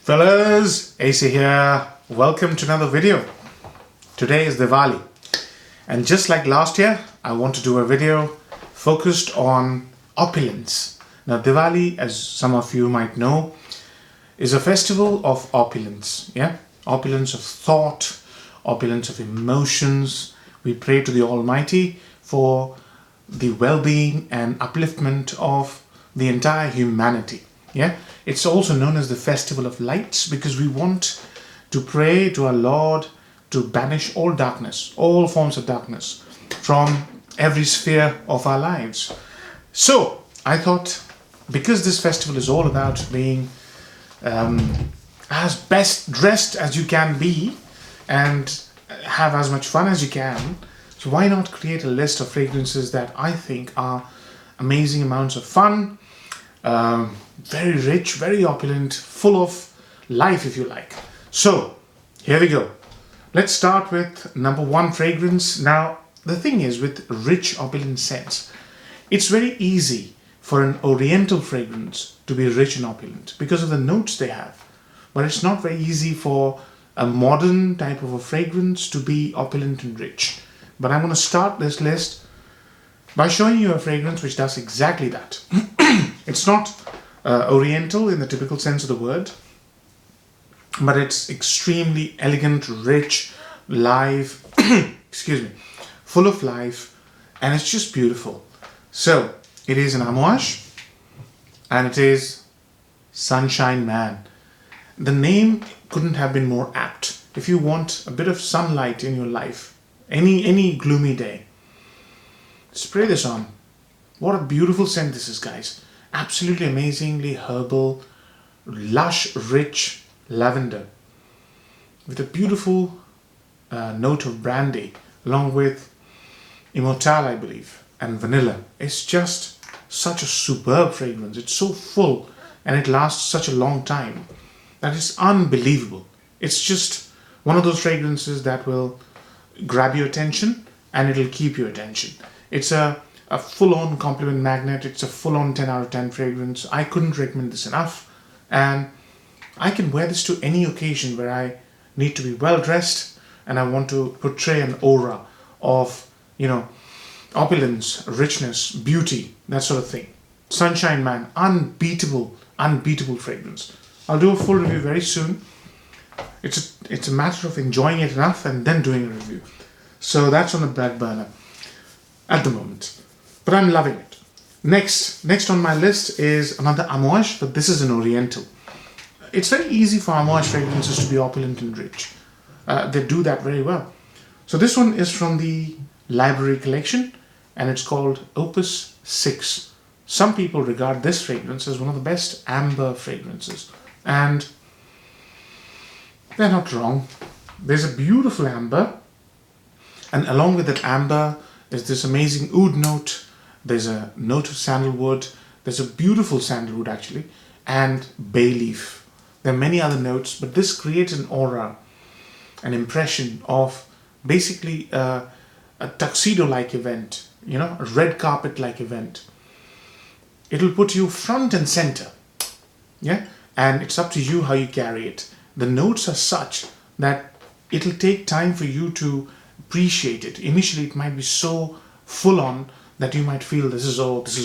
Fellas, AC here. Welcome to another video. Today is Diwali, and just like last year, I want to do a video focused on opulence. Now, Diwali, as some of you might know, is a festival of opulence. Yeah, opulence of thought, opulence of emotions. We pray to the Almighty for the well-being and upliftment of the entire humanity. Yeah, it's also known as the Festival of Lights because we want to pray to our Lord to banish all darkness, all forms of darkness from every sphere of our lives. So I thought, because this festival is all about being as best dressed as you can be and have as much fun as you can, so why not create a list of fragrances that I think are amazing amounts of fun, very rich, very opulent, full of life if you like. So here we go. Let's start with number one fragrance. Now the thing is, with rich opulent scents, it's very easy for an oriental fragrance to be rich and opulent because of the notes they have, but it's not very easy for a modern type of a fragrance to be opulent and rich. But I'm going to start this list by showing you a fragrance which does exactly that. It's not oriental in the typical sense of the word, but it's extremely elegant, rich, live, excuse me, full of life, and it's just beautiful. So it is an Amouage, and it is Sunshine Man. The name couldn't have been more apt. If you want a bit of sunlight in your life, any gloomy day, spray this on. What a beautiful scent this is, guys. Absolutely amazingly herbal, lush, rich lavender with a beautiful note of brandy along with immortelle, I believe, and vanilla. It's just such a superb fragrance. It's so full and it lasts such a long time that is unbelievable. It's just one of those fragrances that will grab your attention and it'll keep your attention. It's a full-on compliment magnet. It's a full-on 10 out of 10 fragrance. I couldn't recommend this enough, and I can wear this to any occasion where I need to be well dressed and I want to portray an aura of, you know, opulence, richness, beauty, that sort of thing. Sunshine Man, unbeatable fragrance. I'll do a full review very soon. It's a matter of enjoying it enough and then doing a review. So that's on the back burner at the moment, but I'm loving it. Next on my list is another Amouage, but this is an oriental. It's very easy for Amouage fragrances to be opulent and rich. They do that very well. So this one is from the library collection, and it's called Opus VI. Some people regard this fragrance as one of the best amber fragrances, and they're not wrong. There's a beautiful amber, and along with that amber is this amazing oud note. There's a note of sandalwood. There's a beautiful sandalwood actually, and bay leaf. There are many other notes, but this creates an aura, an impression of basically a tuxedo-like event, you know, a red carpet-like event. It'll put you front and center, yeah, and it's up to you how you carry it. The notes are such that it'll take time for you to appreciate it. Initially, it might be so full on that you might feel this is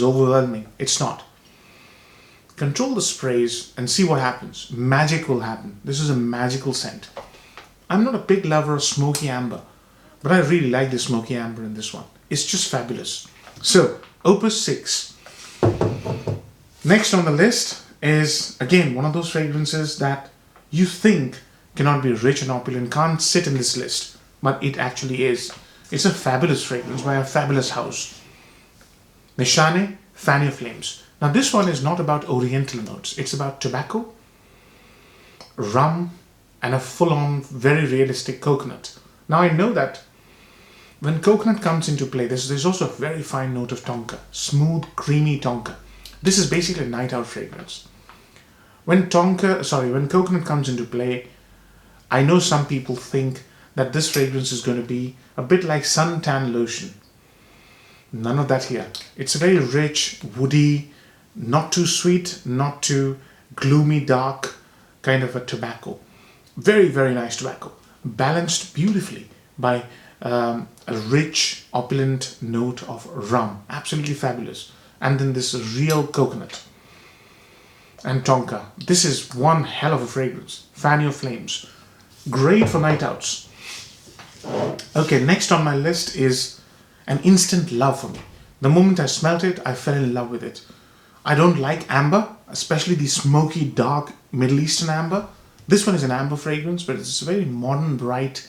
overwhelming. It's not. Control the sprays and see what happens. Magic will happen. This is a magical scent. I'm not a big lover of smoky amber, but I really like the smoky amber in this one. It's just fabulous. So, Opus VI. Next on the list is, again, one of those fragrances that you think cannot be rich and opulent, can't sit in this list, but it actually is. It's a fabulous fragrance by a fabulous house. Nishane, Fan Your Flames. Now this one is not about oriental notes. It's about tobacco, rum, and a full-on, very realistic coconut. Now I know that when coconut comes into play, there's also a very fine note of tonka, smooth, creamy tonka. This is basically a night out fragrance. When coconut comes into play, I know some people think that this fragrance is going to be a bit like suntan lotion. None of that here. It's a very rich, woody, not too sweet, not too gloomy, dark, kind of a tobacco. Very, very nice tobacco. Balanced beautifully by a rich, opulent note of rum. Absolutely fabulous. And then this real coconut and tonka. This is one hell of a fragrance. Fan your flames. Great for night outs. Okay, next on my list is an instant love for me. The moment I smelt it, I fell in love with it. I don't like amber, especially the smoky, dark Middle Eastern amber. This one is an amber fragrance, but it's a very modern, bright,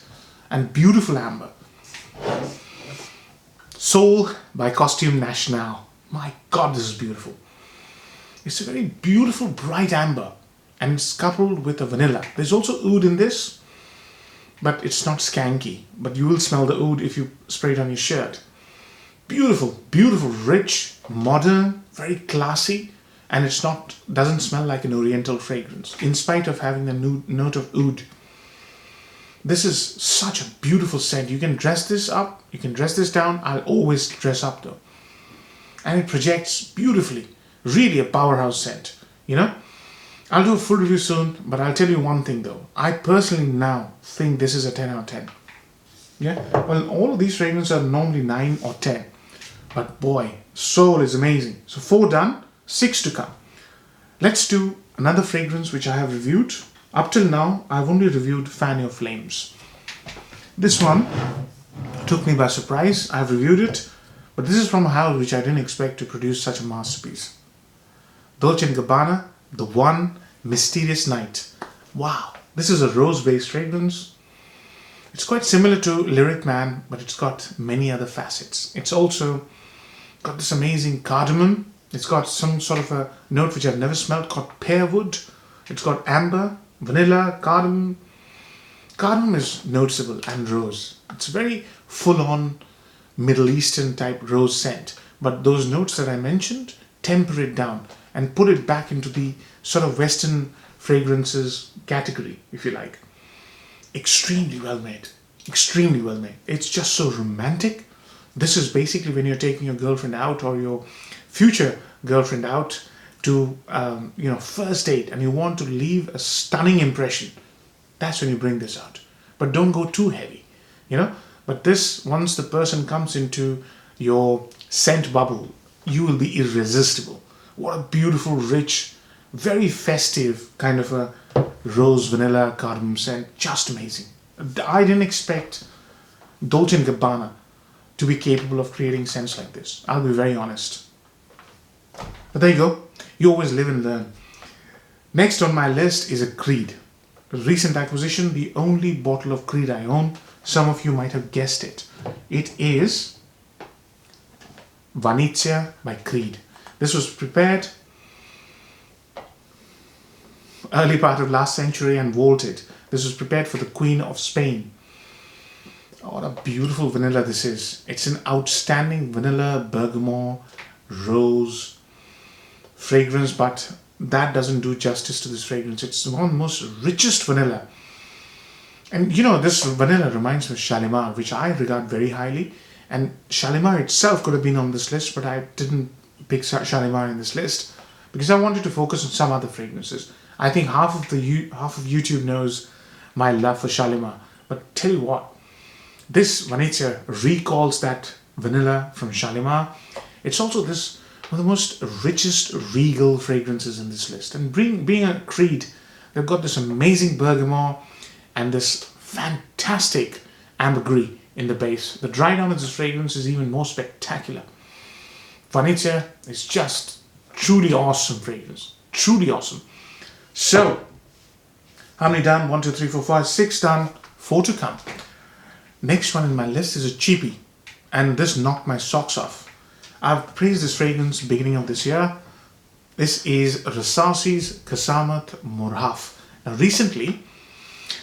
and beautiful amber. Soul by Costume National. My God, this is beautiful. It's a very beautiful, bright amber, and it's coupled with a vanilla. There's also oud in this, but it's not skanky. But you will smell the oud if you spray it on your shirt. Beautiful, beautiful, rich, modern, very classy, and doesn't smell like an oriental fragrance, in spite of having the note of oud. This is such a beautiful scent. You can dress this up, you can dress this down. I'll always dress up though. And it projects beautifully. Really a powerhouse scent, you know. I'll do a full review soon, but I'll tell you one thing though. I personally now think this is a 10 out of 10. Yeah, well, all of these fragrances are normally 9 or 10. But boy, Soul is amazing. So 4 done, 6 to come. Let's do another fragrance which I have reviewed. Up till now, I've only reviewed Fan Your Flames. This one took me by surprise. I've reviewed it, but this is from a house which I didn't expect to produce such a masterpiece. Dolce & Gabbana, The One Mysterious Night. Wow, this is a rose-based fragrance. It's quite similar to Lyric Man, but it's got many other facets. It's also got this amazing cardamom. It's got some sort of a note which I've never smelled called pearwood. It's got amber, vanilla, cardamom. Cardamom is noticeable, and rose. It's a very full-on Middle Eastern type rose scent. But those notes that I mentioned, temper it down and put it back into the sort of Western fragrances category, if you like. Extremely well made. Extremely well made. It's just so romantic. This is basically when you're taking your girlfriend out or your future girlfriend out to, first date, and you want to leave a stunning impression. That's when you bring this out. But don't go too heavy, you know. But this, once the person comes into your scent bubble, you will be irresistible. What a beautiful, rich, very festive kind of a rose, vanilla, cardamom scent. Just amazing. I didn't expect Dolce & Gabbana to be capable of creating scents like this. I'll be very honest. But there you go. You always live and learn. Next on my list is a Creed. A recent acquisition, the only bottle of Creed I own. Some of you might have guessed it. It is Vanisia by Creed. This was prepared early part of last century and vaulted. This was prepared for the Queen of Spain. Oh, what a beautiful vanilla this is. It's an outstanding vanilla, bergamot, rose fragrance, but that doesn't do justice to this fragrance. It's one of the most richest vanilla. And you know, this vanilla reminds me of Shalimar, which I regard very highly. And Shalimar itself could have been on this list, but I didn't pick Shalimar in this list because I wanted to focus on some other fragrances. I think half of YouTube knows my love for Shalimar. But tell you what, this Vanisia recalls that vanilla from Shalimar. It's also this one of the most richest regal fragrances in this list. And being a Creed, they've got this amazing bergamot and this fantastic ambergris in the base. The dry down of this fragrance is even more spectacular. Vanisia is just truly awesome fragrance. Truly awesome. So, how many done? 1, 2, 3, 4, 5, 6 done. 4 to come. Next one in my list is a cheapie. And this knocked my socks off. I've praised this fragrance beginning of this year. This is Rasasi's Qasamat Morhaf. Now recently,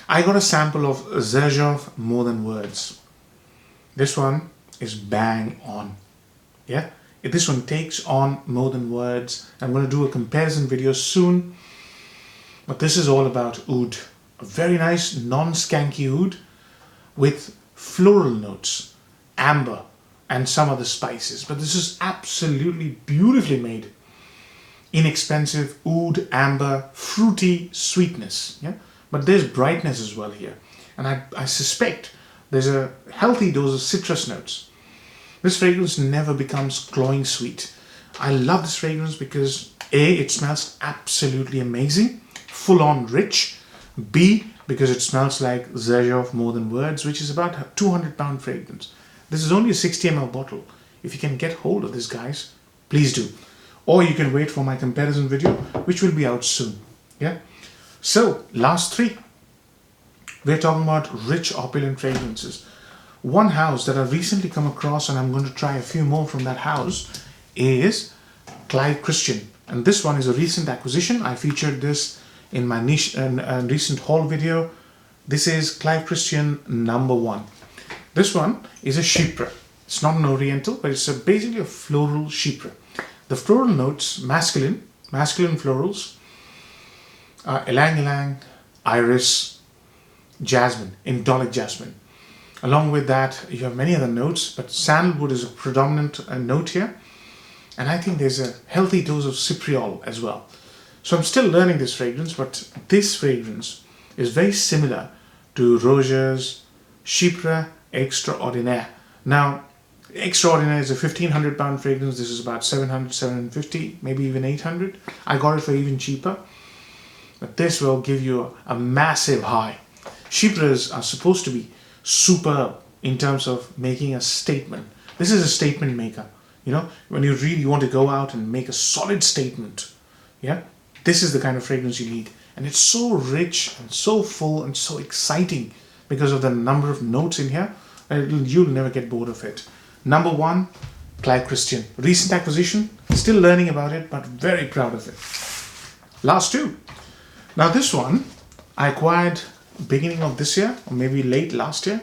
I got a sample of Zerjov More Than Words. This one is bang on. Yeah, this one takes on More Than Words. I'm going to do a comparison video soon. But this is all about oud. A very nice non-skanky oud with floral notes, amber, and some other spices. But this is absolutely beautifully made. inexpensive oud, amber, fruity sweetness. Yeah, but there's brightness as well here, and I suspect there's a healthy dose of citrus notes. This fragrance never becomes cloying sweet. I love this fragrance because A, it smells absolutely amazing, full on rich. B, because it smells like Zerjov More Than Words, which is about a 200-pound fragrance. This is only a 60 ml bottle. If you can get hold of this, guys, please do. Or you can wait for my comparison video, which will be out soon. Yeah. So, last three. We're talking about rich, opulent fragrances. One house that I've recently come across, and I'm going to try a few more from that house, is Clive Christian. And this one is a recent acquisition. I featured this in my recent haul video. This is Clive Christian NO1. This one is a chypre. It's not an oriental, but it's basically a floral chypre. The floral notes, masculine florals, are ylang ylang, iris, jasmine, indolic jasmine. Along with that, you have many other notes, but sandalwood is a predominant note here. And I think there's a healthy dose of cypriol as well. So I'm still learning this fragrance, but this fragrance is very similar to Roger's Chypre Extraordinaire. Now, Extraordinaire is a 1,500-pound fragrance. This is about 700, 750, maybe even 800. I got it for even cheaper. But this will give you a massive high. Chypres are supposed to be superb in terms of making a statement. This is a statement maker. You know, when you really want to go out and make a solid statement, yeah, this is the kind of fragrance you need. And it's so rich and so full and so exciting because of the number of notes in here. You'll never get bored of it. Number one, Clive Christian. Recent acquisition, still learning about it, but very proud of it. Last two. Now this one, I acquired beginning of this year, or maybe late last year.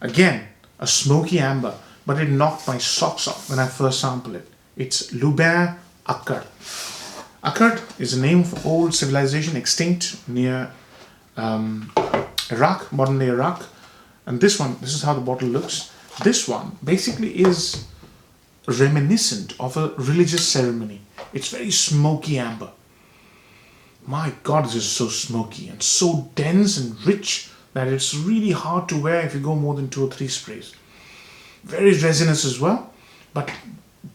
Again, a smoky amber, but it knocked my socks off when I first sampled it. It's Lubin Akkad. Akkad is a name of old civilization extinct near Iraq, modern day Iraq. And this one, this is how the bottle looks. This one basically is reminiscent of a religious ceremony. It's very smoky amber. My God, this is so smoky and so dense and rich that it's really hard to wear if you go more than 2 or 3 sprays. Very resinous as well, but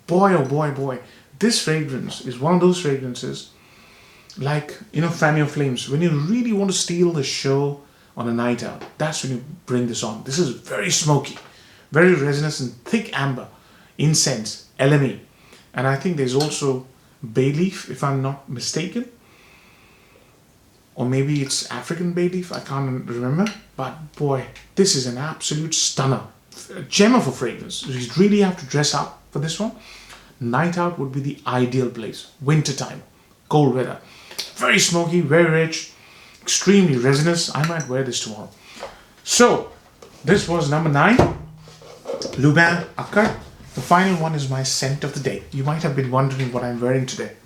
boy, oh boy, boy, this fragrance is one of those fragrances like, you know, fan your flames. When you really want to steal the show on a night out, that's when you bring this on. This is very smoky, very resinous and thick amber, incense, LME. And I think there's also bay leaf, if I'm not mistaken. Or maybe it's African bay leaf, I can't remember. But boy, this is an absolute stunner. A gem of a fragrance. You really have to dress up for this one. Night out would be the ideal place. Winter time, cold weather. Very smoky, very rich, extremely resinous. I might wear this tomorrow. So, this was number 9. Lubin Akkad. The final one is my scent of the day. You might have been wondering what I'm wearing today.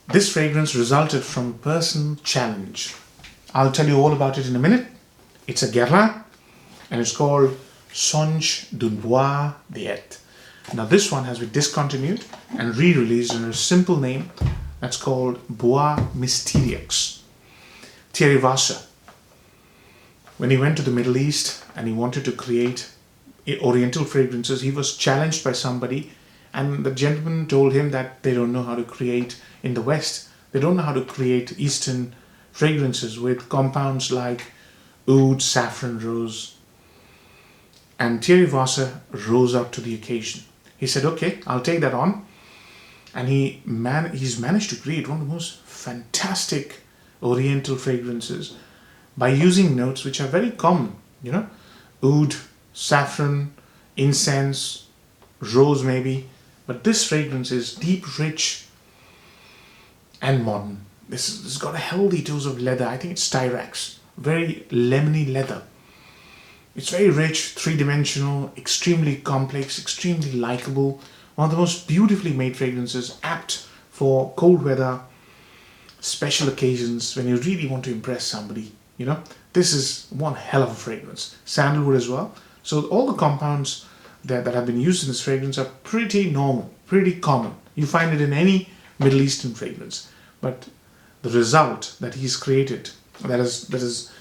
This fragrance resulted from a personal challenge. I'll tell you all about it in a minute. It's a Guerlain and it's called Songe d'un Bois VIII. Now this one has been discontinued and re-released under a simple name that's called Bois Mysterieux. Thierry Vasser, when he went to the Middle East and he wanted to create oriental fragrances, he was challenged by somebody, and the gentleman told him that they don't know how to create in the West. They don't know how to create Eastern fragrances with compounds like oud, saffron, rose. And Thierry Vasser rose up to the occasion. He said, okay, I'll take that on. And he's managed to create one of the most fantastic oriental fragrances by using notes which are very common, you know, oud, saffron, incense, rose maybe. But this fragrance is deep, rich, and modern. This has got a healthy dose of leather. I think it's Styrax. Very lemony leather. It's very rich, 3-dimensional, extremely complex, extremely likable. One of the most beautifully made fragrances, apt for cold weather, special occasions, when you really want to impress somebody. You know, this is one hell of a fragrance. Sandalwood as well. So all the compounds that have been used in this fragrance are pretty normal, pretty common. You find it in any Middle Eastern fragrance. But the result that he's created, that is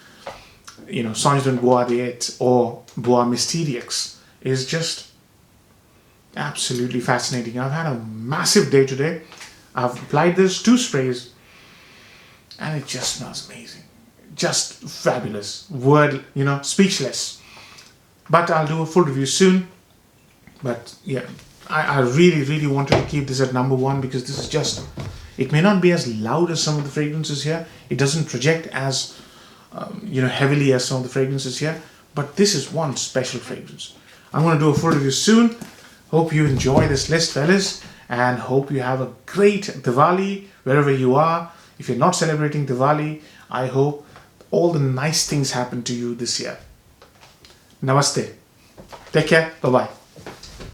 you know, Songe d'un Bois d'Et or Bois Mysterieux, is just absolutely fascinating. I've had a massive day today. I've applied this 2 sprays and it just smells amazing. Just fabulous. Word, you know, speechless. But I'll do a full review soon. But yeah, I really wanted to keep this at number 1 because this is just, it may not be as loud as some of the fragrances here. It doesn't project as you know, heavily as some of the fragrances here. But this is one special fragrance. I'm going to do a full review soon. Hope you enjoy this list, fellas. And hope you have a great Diwali wherever you are. If you're not celebrating Diwali, I hope all the nice things happen to you this year. Namaste. Take care. Bye-bye.